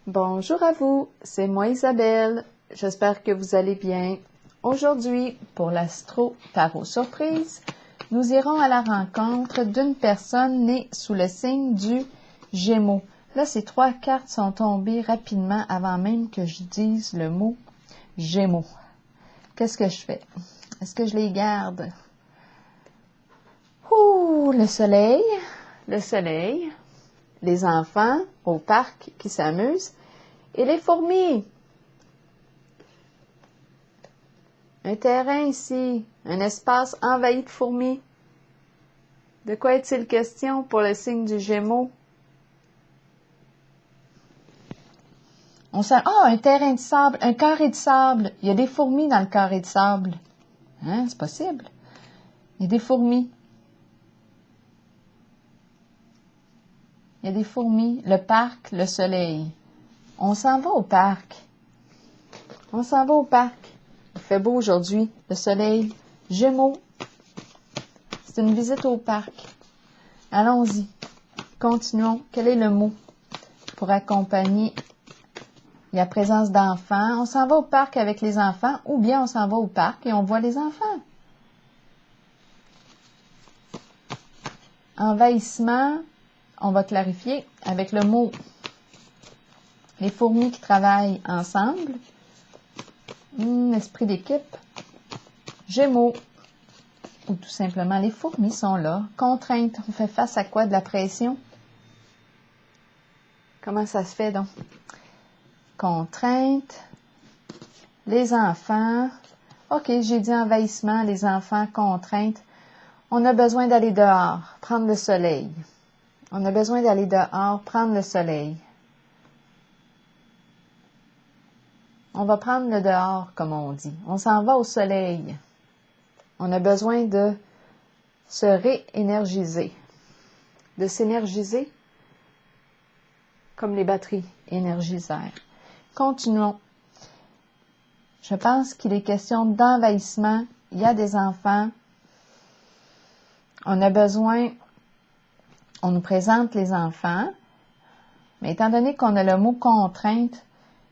Bonjour à vous, c'est moi Isabelle. J'espère que vous allez bien. Aujourd'hui, pour l'Astro Tarot Surprise, nous irons à la rencontre d'une personne née sous le signe du Gémeaux. Là, ces 3 cartes sont tombées rapidement avant même que je dise le mot Gémeaux. Qu'est-ce que je fais? Est-ce que je les garde? Ouh, le soleil, les enfants au parc qui s'amusent et les fourmis. Un terrain ici, un espace envahi de fourmis. De quoi est-il question pour le signe du Gémeaux? un terrain de sable, un carré de sable. Il y a des fourmis dans le carré de sable. Hein, c'est possible. Il y a des fourmis. Il y a des fourmis, le parc, le soleil. On s'en va au parc. On s'en va au parc. Il fait beau aujourd'hui, le soleil. Gémeaux. C'est une visite au parc. Allons-y. Continuons. Quel est le mot pour accompagner la présence d'enfants? On s'en va au parc avec les enfants ou bien on s'en va au parc et on voit les enfants. Envahissement, on va clarifier avec le mot. Les fourmis qui travaillent ensemble. Esprit d'équipe. Gémeaux. Ou tout simplement, les fourmis sont là. Contrainte. On fait face à quoi? De la pression? Comment ça se fait donc? Contrainte. Les enfants. OK, j'ai dit envahissement, les enfants, contrainte. On a besoin d'aller dehors, prendre le soleil. On a besoin d'aller dehors, prendre le soleil. On va prendre le dehors, comme on dit. On s'en va au soleil. On a besoin de se réénergiser, de s'énergiser comme les batteries énergisèrent. Continuons. Je pense qu'il est question d'envahissement. Il y a des enfants. On a besoin, on nous présente les enfants, mais étant donné qu'on a le mot contrainte,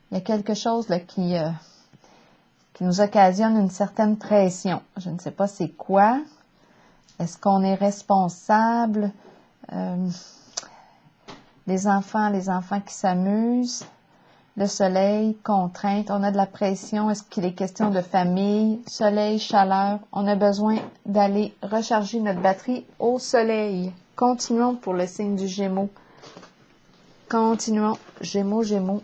il y a quelque chose là, qui nous occasionne une certaine pression. Je ne sais pas c'est quoi. Est-ce qu'on est responsable? Les enfants qui s'amusent. Le soleil, contrainte. On a de la pression. Est-ce qu'il est question de famille? Soleil, chaleur. On a besoin d'aller recharger notre batterie au soleil. Continuons pour le signe du Gémeaux. Continuons. Gémeaux, Gémeaux.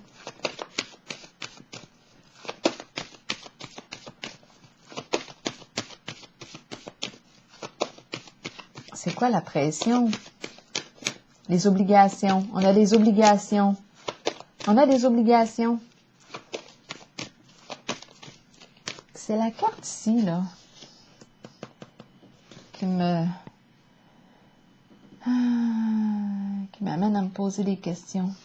C'est quoi la pression? Les obligations. On a des obligations. On a des obligations. C'est la carte ici, là, qui m'amène à me poser des questions.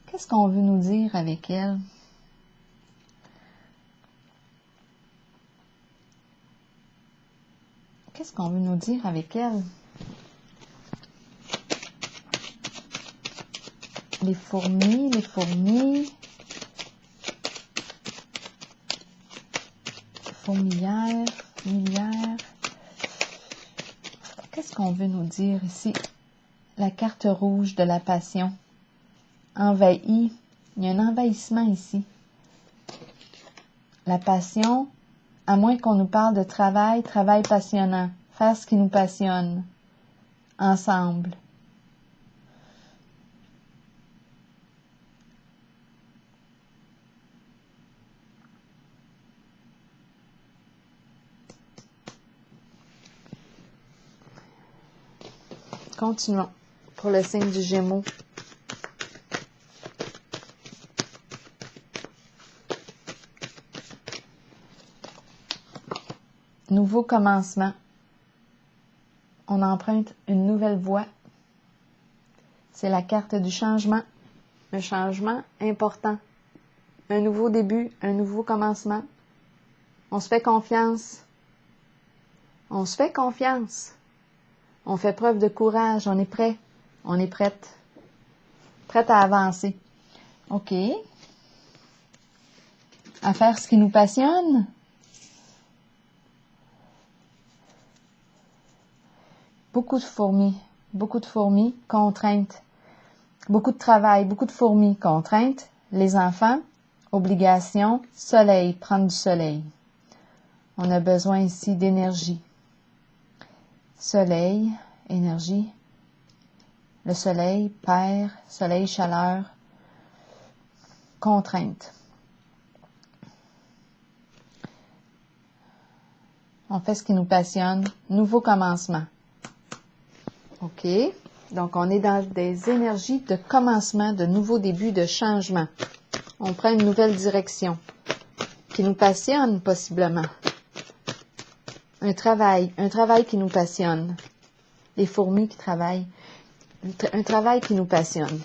Qu'est-ce qu'on veut nous dire avec elle? Qu'est-ce qu'on veut nous dire avec elle? Les fourmis, fourmilières. Qu'est-ce qu'on veut nous dire ici? La carte rouge de la passion. Envahi. Il y a un envahissement ici. La passion, à moins qu'on nous parle de travail passionnant. Faire ce qui nous passionne. Ensemble. Continuons pour le signe du Gémeaux. Nouveau commencement. On emprunte une nouvelle voie. C'est la carte du changement. Un changement important. Un nouveau début, un nouveau commencement. On se fait confiance. On se fait confiance. On fait preuve de courage. On est prêt. On est prête. Prête à avancer. OK. À faire ce qui nous passionne. Beaucoup de fourmis, contraintes. Beaucoup de travail, beaucoup de fourmis, contraintes. Les enfants, obligations, soleil, prendre du soleil. On a besoin ici d'énergie. Soleil, énergie. Le soleil, père, soleil, chaleur, contrainte. On fait ce qui nous passionne. Nouveau commencement. OK. Donc, on est dans des énergies de commencement, de nouveau début, de changement. On prend une nouvelle direction qui nous passionne possiblement. Un travail qui nous passionne. Les fourmis qui travaillent. Un travail qui nous passionne.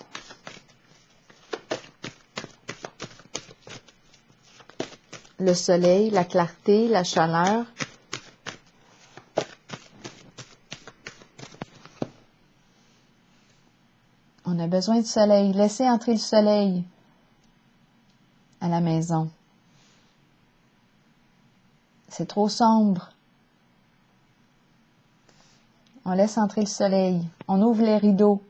Le soleil, la clarté, la chaleur. On a besoin de soleil. Laissez entrer le soleil à la maison. C'est trop sombre. On laisse entrer le soleil. On ouvre les rideaux.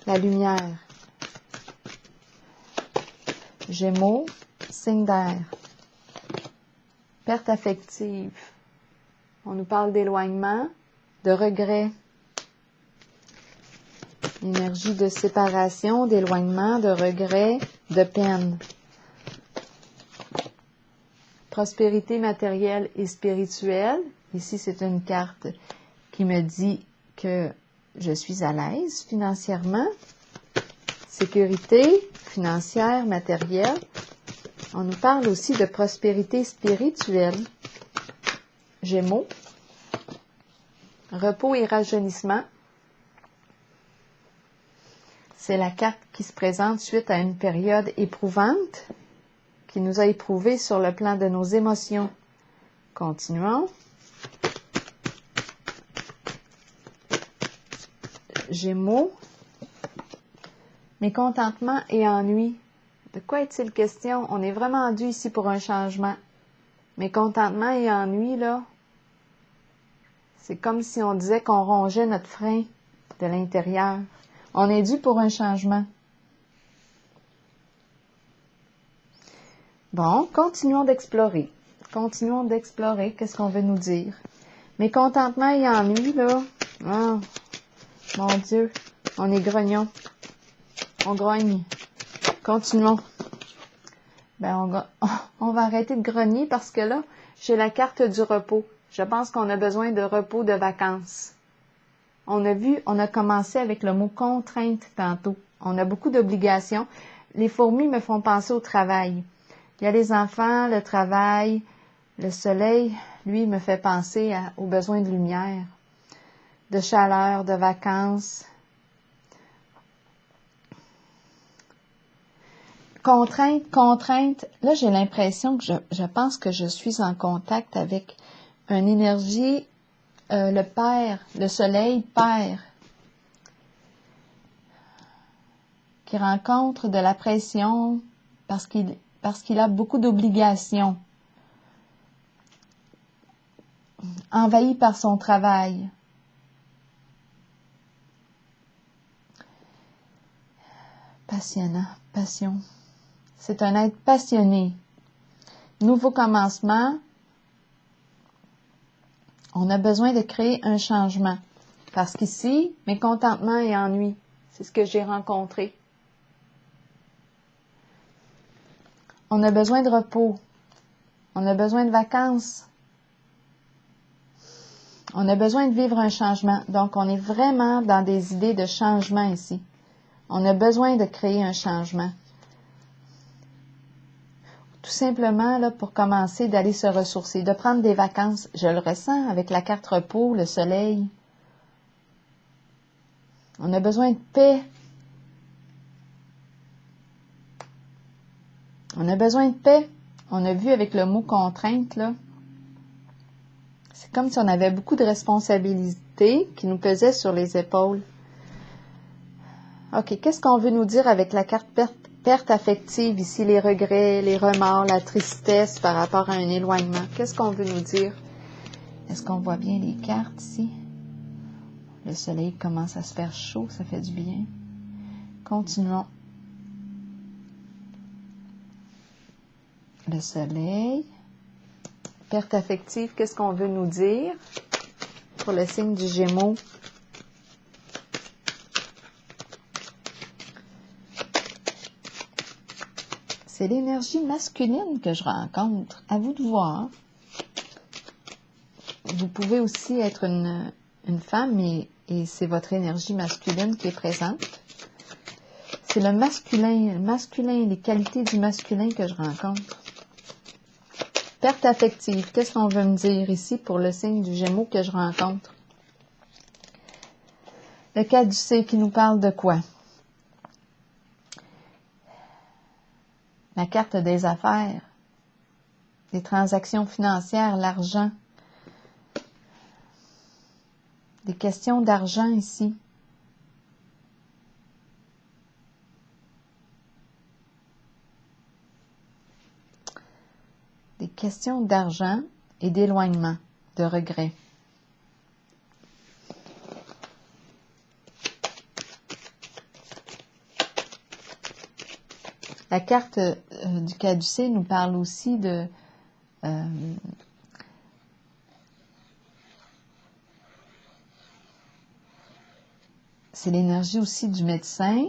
La lumière. Gémeaux, signe d'air. Perte affective. On nous parle d'éloignement, de regret. Énergie de séparation, d'éloignement, de regret, de peine. Prospérité matérielle et spirituelle. Ici, c'est une carte qui me dit que je suis à l'aise financièrement. Sécurité financière, matérielle. On nous parle aussi de prospérité spirituelle. Gémeaux. Repos et rajeunissement. C'est la carte qui se présente suite à une période éprouvante, qui nous a éprouvés sur le plan de nos émotions. Continuons. Gémeaux. Mécontentement et ennui. De quoi est-il question? On est vraiment dû ici pour un changement. Mécontentement et ennui, là, c'est comme si on disait qu'on rongeait notre frein de l'intérieur. On est dû pour un changement. Bon, continuons d'explorer. Continuons d'explorer. Qu'est-ce qu'on veut nous dire? Mécontentement et ennui, là. Oh, mon Dieu, on est grognon. On grogne. Continuons. Ben, on va arrêter de grogner parce que là, j'ai la carte du repos. Je pense qu'on a besoin de repos, de vacances. On a commencé avec le mot contrainte tantôt. On a beaucoup d'obligations. Les fourmis me font penser au travail. Il y a les enfants, le travail, le soleil, lui, me fait penser aux besoins de lumière, de chaleur, de vacances. Contrainte. Là, j'ai l'impression que je pense que je suis en contact avec une énergie, le père, le soleil père, qui rencontre de la pression parce qu'il a beaucoup d'obligations, envahi par son travail. Passionnant, passion. C'est un être passionné. Nouveau commencement. On a besoin de créer un changement. Parce qu'ici, mécontentement et ennui, c'est ce que j'ai rencontré. On a besoin de repos. On a besoin de vacances. On a besoin de vivre un changement. Donc, on est vraiment dans des idées de changement ici. On a besoin de créer un changement. Tout simplement, là, pour commencer, d'aller se ressourcer, de prendre des vacances. Je le ressens avec la carte repos, le soleil. On a besoin de paix. On a besoin de paix. On a vu avec le mot contrainte, là. C'est comme si on avait beaucoup de responsabilités qui nous pesaient sur les épaules. OK, qu'est-ce qu'on veut nous dire avec la carte perte affective ici, les regrets, les remords, la tristesse par rapport à un éloignement? Qu'est-ce qu'on veut nous dire? Est-ce qu'on voit bien les cartes ici? Le soleil commence à se faire chaud, ça fait du bien. Continuons. Le soleil. Perte affective, qu'est-ce qu'on veut nous dire pour le signe du Gémeaux? C'est l'énergie masculine que je rencontre. À vous de voir. Vous pouvez aussi être une femme et c'est votre énergie masculine qui est présente. C'est le masculin, les qualités du masculin que je rencontre. Perte affective, qu'est-ce qu'on veut me dire ici pour le signe du Gémeaux que je rencontre? Le caducée qui nous parle de quoi? La carte des affaires, des transactions financières, l'argent. Des questions d'argent ici. Des questions d'argent et d'éloignement, de regret. La carte du caducée nous parle aussi de c'est l'énergie aussi du médecin.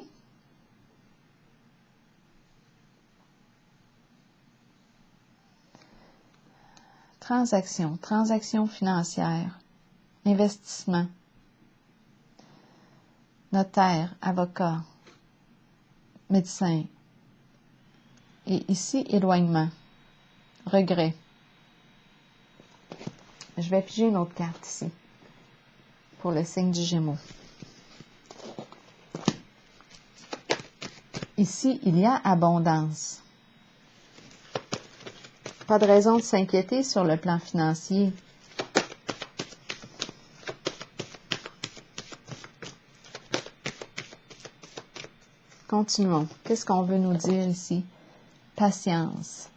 Transactions financières, investissement, notaire, avocat, médecin. Et ici, éloignement, regret. Je vais piger une autre carte ici, pour le signe du Gémeaux. Ici, il y a abondance. Pas de raison de s'inquiéter sur le plan financier. Continuons. Qu'est-ce qu'on veut nous dire ici? Patience.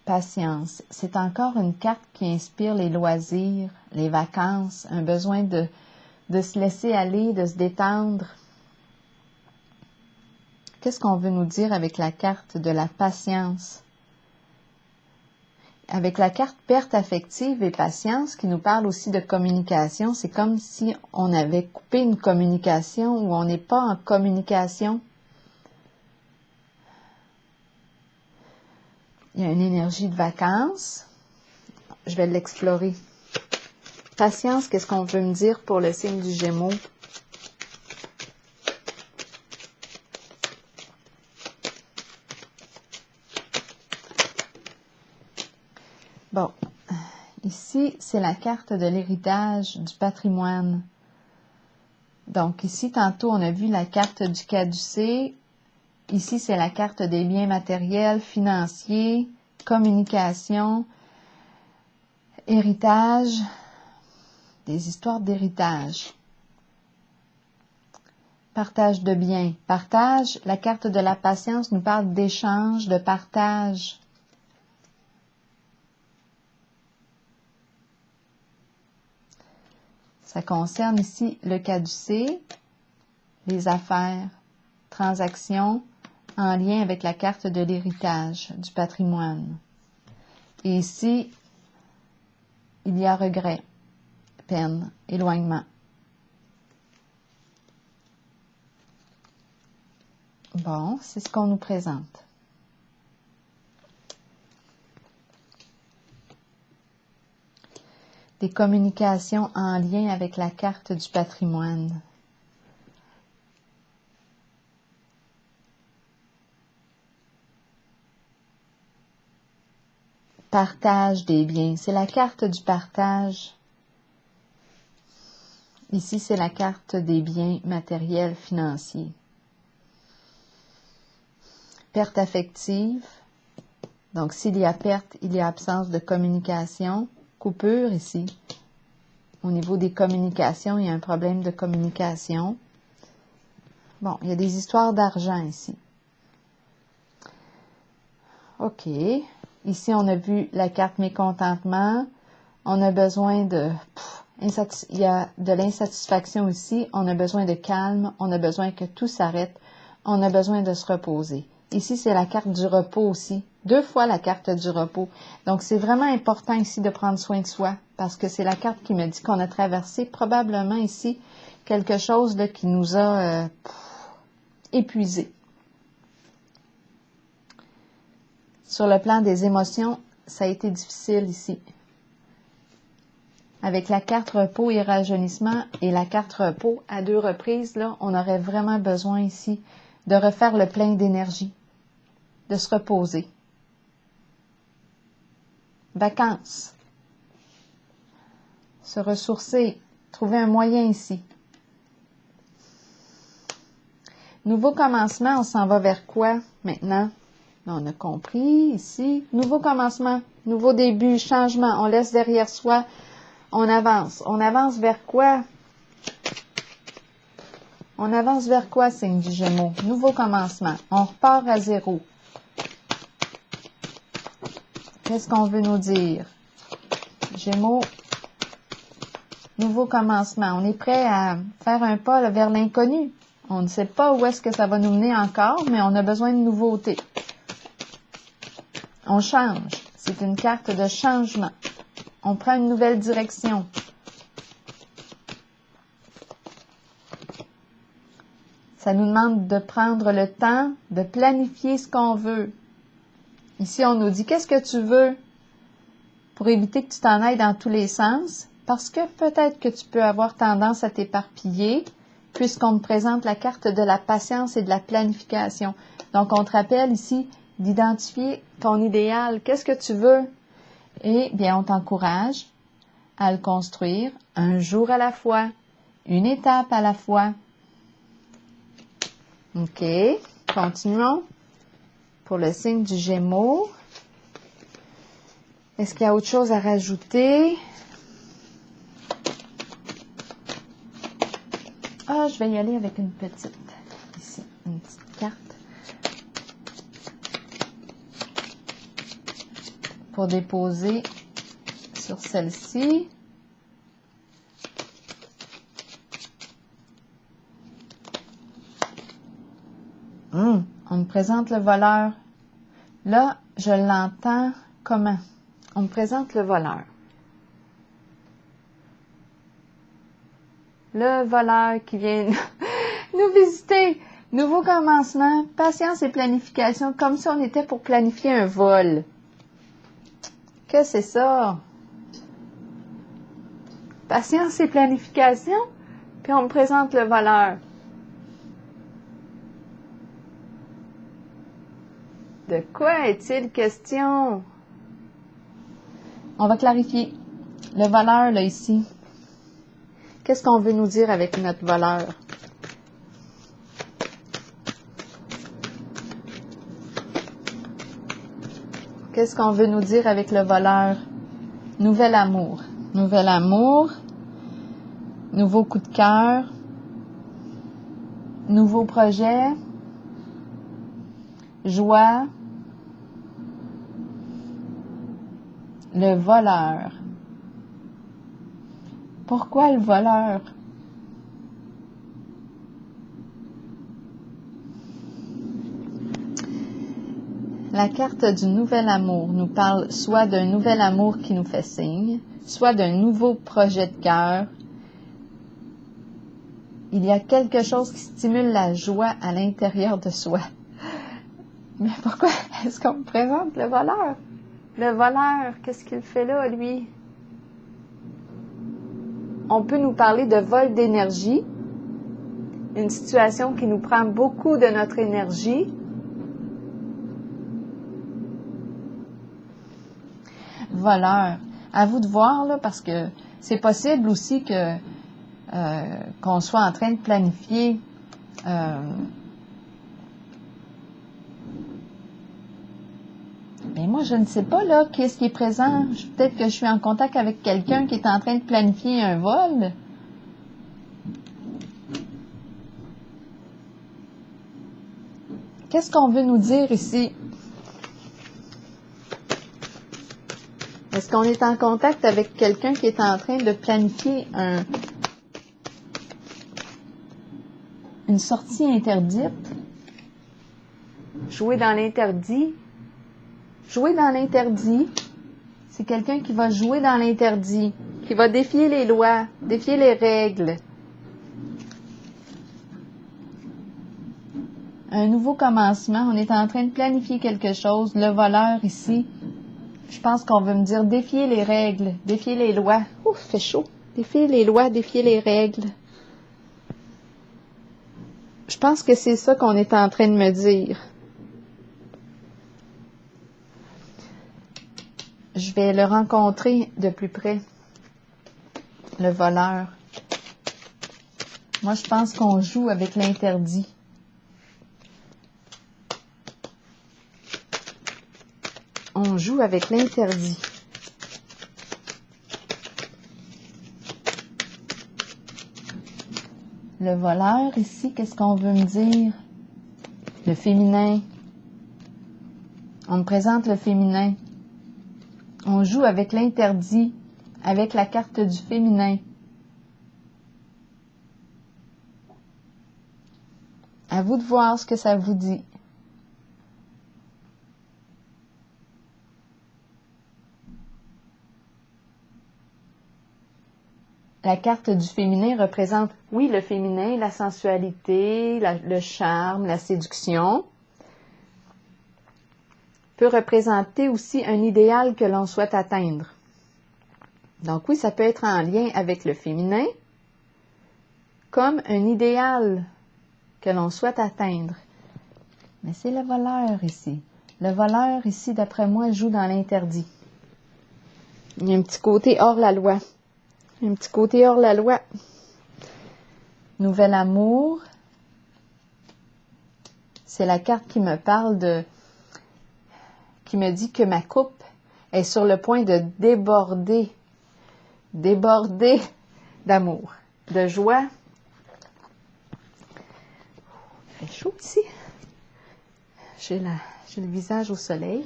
Patience. C'est encore une carte qui inspire les loisirs, les vacances, un besoin de se laisser aller, de se détendre. Qu'est-ce qu'on veut nous dire avec la carte de la patience? Avec la carte perte affective et patience qui nous parle aussi de communication, c'est comme si on avait coupé une communication ou on n'est pas en communication. Il y a une énergie de vacances. Je vais l'explorer. Patience, qu'est-ce qu'on veut me dire pour le signe du Gémeaux? Bon, ici, c'est la carte de l'héritage, du patrimoine. Donc, ici, tantôt, on a vu la carte du caducée. Ici, c'est la carte des biens matériels, financiers, communication, héritage, des histoires d'héritage. Partage de biens. Partage, la carte de la patience nous parle d'échange, de partage. Ça concerne ici le caducée, les affaires, transactions en lien avec la carte de l'héritage, du patrimoine. Et ici, il y a regret, peine, éloignement. Bon, c'est ce qu'on nous présente. Des communications en lien avec la carte du patrimoine. Partage des biens. C'est la carte du partage. Ici, c'est la carte des biens matériels financiers. perte affective. Donc, s'il y a perte, il y a absence de communication. Coupure ici. Au niveau des communications, il y a un problème de communication. Bon, il y a des histoires d'argent ici. OK. Ici, on a vu la carte mécontentement. On a besoin de... il y a de l'insatisfaction ici. On a besoin de calme. On a besoin que tout s'arrête. On a besoin de se reposer. Ici, c'est la carte du repos aussi. 2 fois la carte du repos. Donc, c'est vraiment important ici de prendre soin de soi parce que c'est la carte qui me dit qu'on a traversé probablement ici quelque chose là, qui nous a épuisés. Sur le plan des émotions, ça a été difficile ici. Avec la carte repos et rajeunissement et la carte repos à 2 reprises, là, on aurait vraiment besoin ici de refaire le plein d'énergie, de se reposer. Vacances. Se ressourcer. Trouver un moyen ici. Nouveau commencement, on s'en va vers quoi maintenant? On a compris ici. Nouveau commencement, nouveau début, changement. On laisse derrière soi. On avance. On avance vers quoi? On avance vers quoi, signe du Gémeaux? Nouveau commencement. On repart à 0. Qu'est-ce qu'on veut nous dire? Gémeaux, nouveau commencement. On est prêt à faire un pas là, vers l'inconnu. On ne sait pas où est-ce que ça va nous mener encore, mais on a besoin de nouveautés. On change. C'est une carte de changement. On prend une nouvelle direction. Ça nous demande de prendre le temps de planifier ce qu'on veut. Ici, on nous dit, qu'est-ce que tu veux pour éviter que tu t'en ailles dans tous les sens? Parce que peut-être que tu peux avoir tendance à t'éparpiller, puisqu'on me présente la carte de la patience et de la planification. Donc, on te rappelle ici d'identifier ton idéal. Qu'est-ce que tu veux? Et bien, on t'encourage à le construire un jour à la fois, une étape à la fois. OK, continuons. Pour le signe du Gémeaux, est-ce qu'il y a autre chose à rajouter? Ah, je vais y aller avec une petite, ici, une petite carte. Pour déposer sur celle-ci. On me présente le voleur. Là, je l'entends comment? On me présente le voleur. Le voleur qui vient nous visiter. Nouveau commencement, patience et planification, comme si on était pour planifier un vol. Que c'est ça? Patience et planification, puis on me présente le voleur. De quoi est-il question? On va clarifier. Le voleur, là, ici. Qu'est-ce qu'on veut nous dire avec notre voleur? Qu'est-ce qu'on veut nous dire avec le voleur? Nouvel amour. Nouvel amour. Nouveau coup de cœur. Nouveau projet. Joie. Le voleur. Pourquoi le voleur? La carte du nouvel amour nous parle soit d'un nouvel amour qui nous fait signe, soit d'un nouveau projet de cœur. Il y a quelque chose qui stimule la joie à l'intérieur de soi. Mais pourquoi est-ce qu'on me présente le voleur? Le voleur, qu'est-ce qu'il fait là, lui? On peut nous parler de vol d'énergie, une situation qui nous prend beaucoup de notre énergie. Voleur. À vous de voir, là, parce que c'est possible aussi que qu'on soit en train de planifier moi, je ne sais pas, là, qu'est-ce qui est présent. Peut-être que je suis en contact avec quelqu'un qui est en train de planifier un vol. Qu'est-ce qu'on veut nous dire ici? Est-ce qu'on est en contact avec quelqu'un qui est en train de planifier une sortie interdite? Jouer dans l'interdit. Jouer dans l'interdit, c'est quelqu'un qui va jouer dans l'interdit, qui va défier les lois, défier les règles. Un nouveau commencement, on est en train de planifier quelque chose. Le voleur ici, je pense qu'on veut me dire défier les règles, défier les lois. Ouf, il fait chaud. Défier les lois, défier les règles. Je pense que c'est ça qu'on est en train de me dire. Je vais le rencontrer de plus près, le voleur. Moi, je pense qu'on joue avec l'interdit. On joue avec l'interdit. Le voleur, ici, qu'est-ce qu'on veut me dire? Le féminin. On me présente le féminin. On joue avec l'interdit, avec la carte du féminin. À vous de voir ce que ça vous dit. La carte du féminin représente, oui, le féminin, la sensualité, le charme, la séduction. Peut représenter aussi un idéal que l'on souhaite atteindre. Donc oui, ça peut être en lien avec le féminin, comme un idéal que l'on souhaite atteindre. Mais c'est le voleur ici. Le voleur ici, d'après moi, joue dans l'interdit. Il y a un petit côté hors la loi. Un petit côté hors la loi. Nouvel amour. C'est la carte qui me parle qui me dit que ma coupe est sur le point de déborder d'amour, de joie. Il fait chaud ici. J'ai le visage au soleil.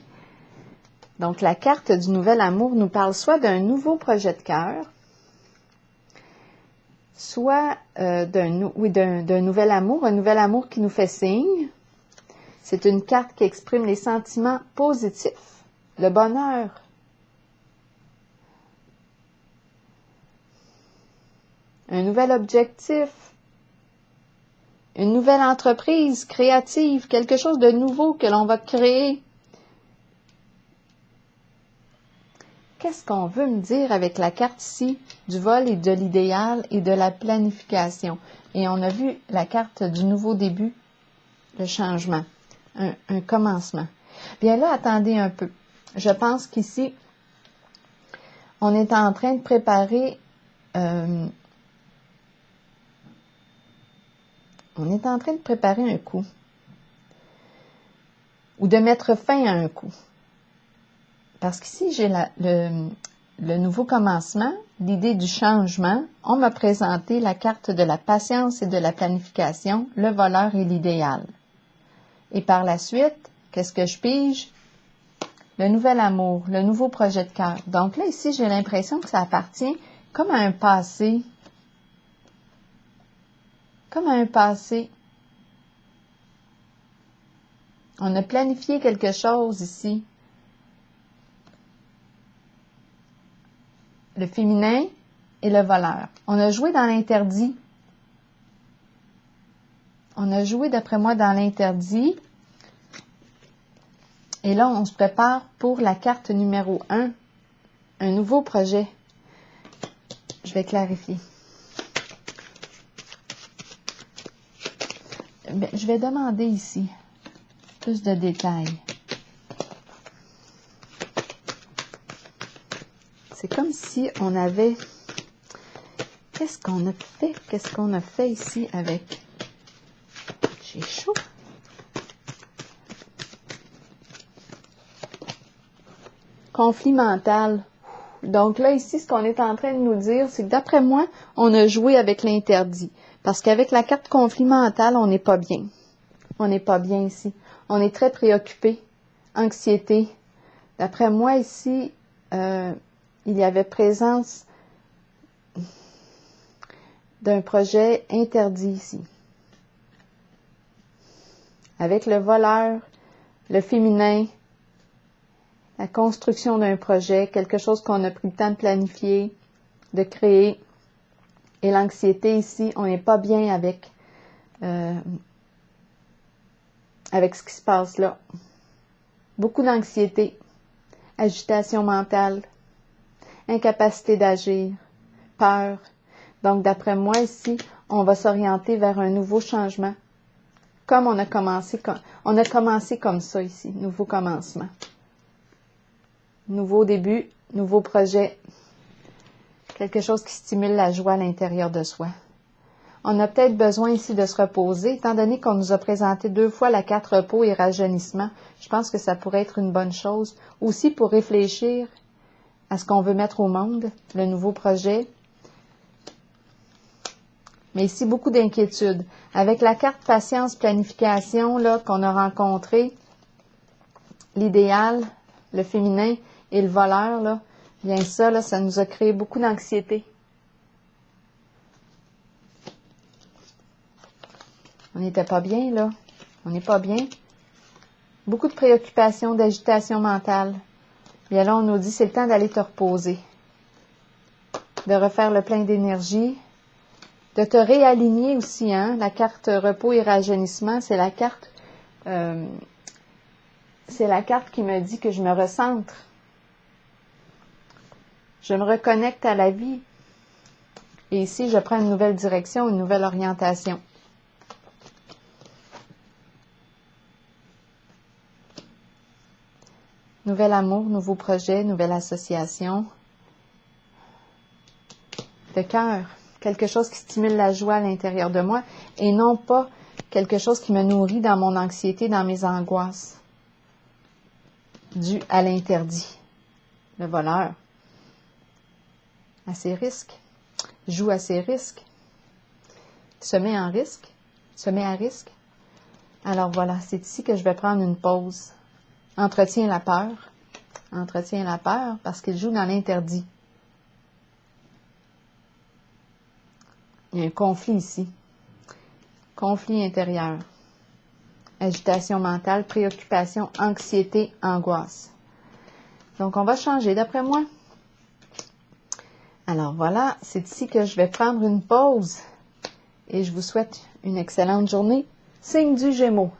Donc, la carte du nouvel amour nous parle soit d'un nouveau projet de cœur, soit d'un nouvel amour, un nouvel amour qui nous fait signe. C'est une carte qui exprime les sentiments positifs, le bonheur. Un nouvel objectif, une nouvelle entreprise créative, quelque chose de nouveau que l'on va créer. Qu'est-ce qu'on veut me dire avec la carte ici du vol et de l'idéal et de la planification? Et on a vu la carte du nouveau début, le changement, un commencement. Bien là, attendez un peu. Je pense qu'ici, on est en train de préparer un coup ou de mettre fin à un coup. Parce qu'ici, j'ai le nouveau commencement, l'idée du changement. On m'a présenté la carte de la patience et de la planification, le voleur et l'idéal. Et par la suite, qu'est-ce que je pige? Le nouvel amour, le nouveau projet de cœur. Donc là, ici, j'ai l'impression que ça appartient comme à un passé. Comme à un passé. On a planifié quelque chose ici. Le féminin et le voleur. On a joué dans l'interdit. On a joué, d'après moi, dans l'interdit. Et là, on se prépare pour la carte numéro 1, un nouveau projet. Je vais clarifier. Je vais demander ici plus de détails. C'est comme si on avait... Qu'est-ce qu'on a fait? Qu'est-ce qu'on a fait ici avec... J'ai chaud. conflit mental. Donc là, ici, ce qu'on est en train de nous dire, c'est que d'après moi, on a joué avec l'interdit. Parce qu'avec la carte conflit mental, on n'est pas bien. On n'est pas bien ici. On est très préoccupé. Anxiété. D'après moi, ici, il y avait présence d'un projet interdit ici. Avec le voleur, le féminin, la construction d'un projet, quelque chose qu'on a pris le temps de planifier, de créer. Et l'anxiété ici, on n'est pas bien avec ce qui se passe là. Beaucoup d'anxiété, agitation mentale, incapacité d'agir, peur. Donc, d'après moi ici, on va s'orienter vers un nouveau changement. Comme on a commencé comme ça ici, nouveau commencement. Nouveau début, nouveau projet. Quelque chose qui stimule la joie à l'intérieur de soi. On a peut-être besoin ici de se reposer, étant donné qu'on nous a présenté 2 fois la carte repos et rajeunissement. Je pense que ça pourrait être une bonne chose. Aussi pour réfléchir à ce qu'on veut mettre au monde, le nouveau projet. Mais ici, beaucoup d'inquiétudes. Avec la carte patience, planification là qu'on a rencontrée, l'idéal, le féminin et le voleur, là, bien ça, là, ça nous a créé beaucoup d'anxiété. On n'était pas bien, là. On n'est pas bien. Beaucoup de préoccupations, d'agitation mentale. Bien là, on nous dit, c'est le temps d'aller te reposer. De refaire le plein d'énergie. De te réaligner aussi, hein. La carte repos et rajeunissement, c'est la carte qui me dit que je me recentre. Je me reconnecte à la vie. Et ici, je prends une nouvelle direction, une nouvelle orientation. Nouvel amour, nouveau projet, nouvelle association. De cœur. Quelque chose qui stimule la joie à l'intérieur de moi et non pas quelque chose qui me nourrit dans mon anxiété, dans mes angoisses. Dû à l'interdit. Le voleur. À ses risques. Joue à ses risques. Se met en risque. Se met à risque. Alors voilà, c'est ici que je vais prendre une pause. Entretient la peur. Entretient la peur parce qu'il joue dans l'interdit. Il y a un conflit ici. Conflit intérieur. Agitation mentale, préoccupation, anxiété, angoisse. Donc, on va changer d'après moi. Alors voilà, c'est ici que je vais prendre une pause et je vous souhaite une excellente journée. Signe du Gémeaux.